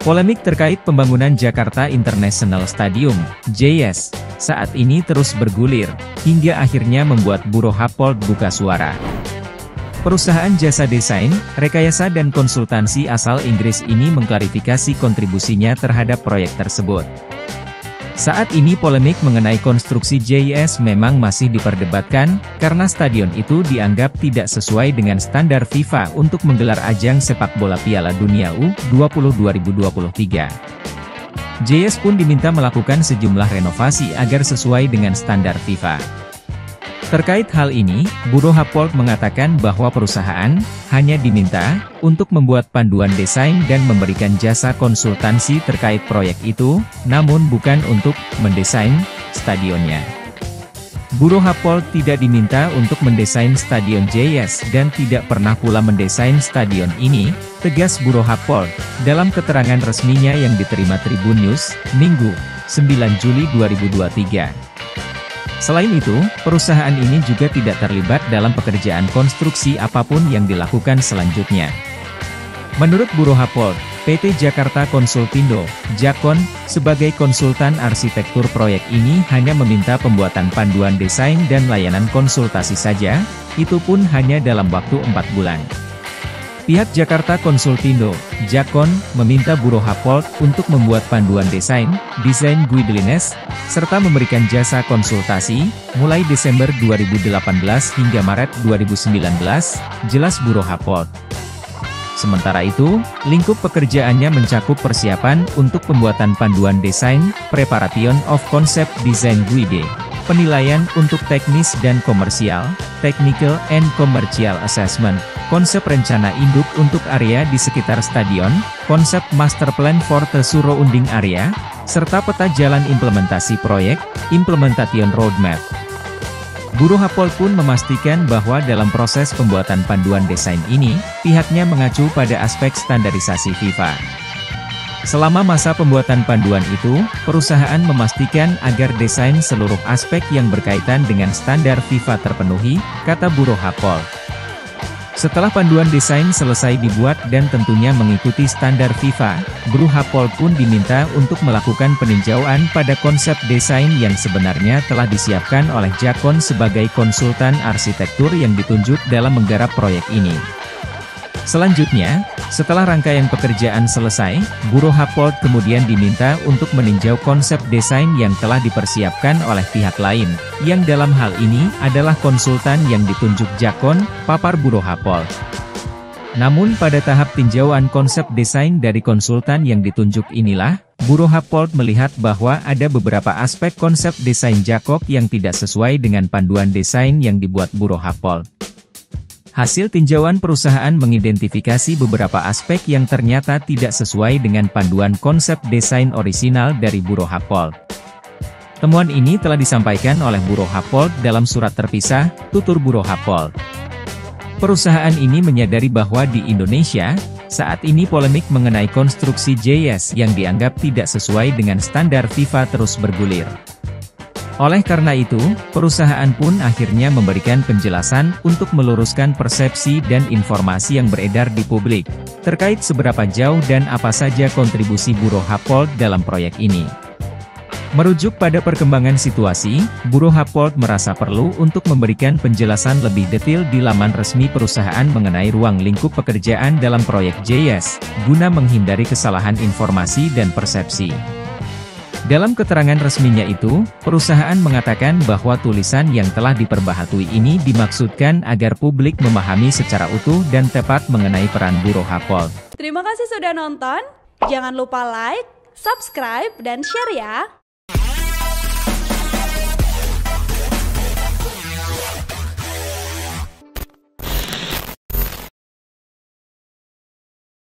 Polemik terkait pembangunan Jakarta International Stadium, JIS, saat ini terus bergulir, hingga akhirnya membuat Bureau Happold buka suara. Perusahaan jasa desain, rekayasa dan konsultansi asal Inggris ini mengklarifikasi kontribusinya terhadap proyek tersebut. Saat ini polemik mengenai konstruksi JIS memang masih diperdebatkan, karena stadion itu dianggap tidak sesuai dengan standar FIFA untuk menggelar ajang sepak bola Piala Dunia U20 2023. JIS pun diminta melakukan sejumlah renovasi agar sesuai dengan standar FIFA. Terkait hal ini, Bureau Happold mengatakan bahwa perusahaan hanya diminta untuk membuat panduan desain dan memberikan jasa konsultansi terkait proyek itu, namun bukan untuk mendesain stadionnya. Bureau Happold tidak diminta untuk mendesain stadion JIS dan tidak pernah pula mendesain stadion ini, tegas Bureau Happold dalam keterangan resminya yang diterima Tribun News, Minggu, 9 Juli 2023. Selain itu, perusahaan ini juga tidak terlibat dalam pekerjaan konstruksi apapun yang dilakukan selanjutnya. Menurut Bureau Happold, PT Jakarta Konsultindo, Jakon, sebagai konsultan arsitektur proyek ini hanya meminta pembuatan panduan desain dan layanan konsultasi saja, itu pun hanya dalam waktu 4 bulan. Pihak Jakarta Konsultindo, Jakon, meminta Bureau Happold untuk membuat panduan desain guidelines, serta memberikan jasa konsultasi, mulai Desember 2018 hingga Maret 2019, jelas Bureau Happold. Sementara itu, lingkup pekerjaannya mencakup persiapan untuk pembuatan panduan desain, preparation of concept design guide, penilaian untuk teknis dan komersial, technical and commercial assessment, konsep rencana induk untuk area di sekitar stadion, konsep master plan for the surrounding area, serta peta jalan implementasi proyek, implementation roadmap. Bureau Happold pun memastikan bahwa dalam proses pembuatan panduan desain ini, pihaknya mengacu pada aspek standarisasi FIFA. Selama masa pembuatan panduan itu, perusahaan memastikan agar desain seluruh aspek yang berkaitan dengan standar FIFA terpenuhi, kata Bureau Happold. Setelah panduan desain selesai dibuat dan tentunya mengikuti standar FIFA, Bureau Happold pun diminta untuk melakukan peninjauan pada konsep desain yang sebenarnya telah disiapkan oleh Jakon sebagai konsultan arsitektur yang ditunjuk dalam menggarap proyek ini. Selanjutnya, setelah rangkaian pekerjaan selesai, Bureau Happold kemudian diminta untuk meninjau konsep desain yang telah dipersiapkan oleh pihak lain, yang dalam hal ini adalah konsultan yang ditunjuk Jakon, papar Bureau Happold. Namun pada tahap tinjauan konsep desain dari konsultan yang ditunjuk inilah, Bureau Happold melihat bahwa ada beberapa aspek konsep desain Jakon yang tidak sesuai dengan panduan desain yang dibuat Bureau Happold. Hasil tinjauan perusahaan mengidentifikasi beberapa aspek yang ternyata tidak sesuai dengan panduan konsep desain orisinal dari Bureau Happold. Temuan ini telah disampaikan oleh Bureau Happold dalam surat terpisah, tutur Bureau Happold. Perusahaan ini menyadari bahwa di Indonesia, saat ini polemik mengenai konstruksi JIS yang dianggap tidak sesuai dengan standar FIFA terus bergulir. Oleh karena itu, perusahaan pun akhirnya memberikan penjelasan untuk meluruskan persepsi dan informasi yang beredar di publik, terkait seberapa jauh dan apa saja kontribusi Bureau Happold dalam proyek ini. Merujuk pada perkembangan situasi, Bureau Happold merasa perlu untuk memberikan penjelasan lebih detail di laman resmi perusahaan mengenai ruang lingkup pekerjaan dalam proyek JIS, guna menghindari kesalahan informasi dan persepsi. Dalam keterangan resminya itu, perusahaan mengatakan bahwa tulisan yang telah diperbaharui ini dimaksudkan agar publik memahami secara utuh dan tepat mengenai peran Bureau Happold. Terima kasih sudah nonton, jangan lupa like, subscribe, dan share ya!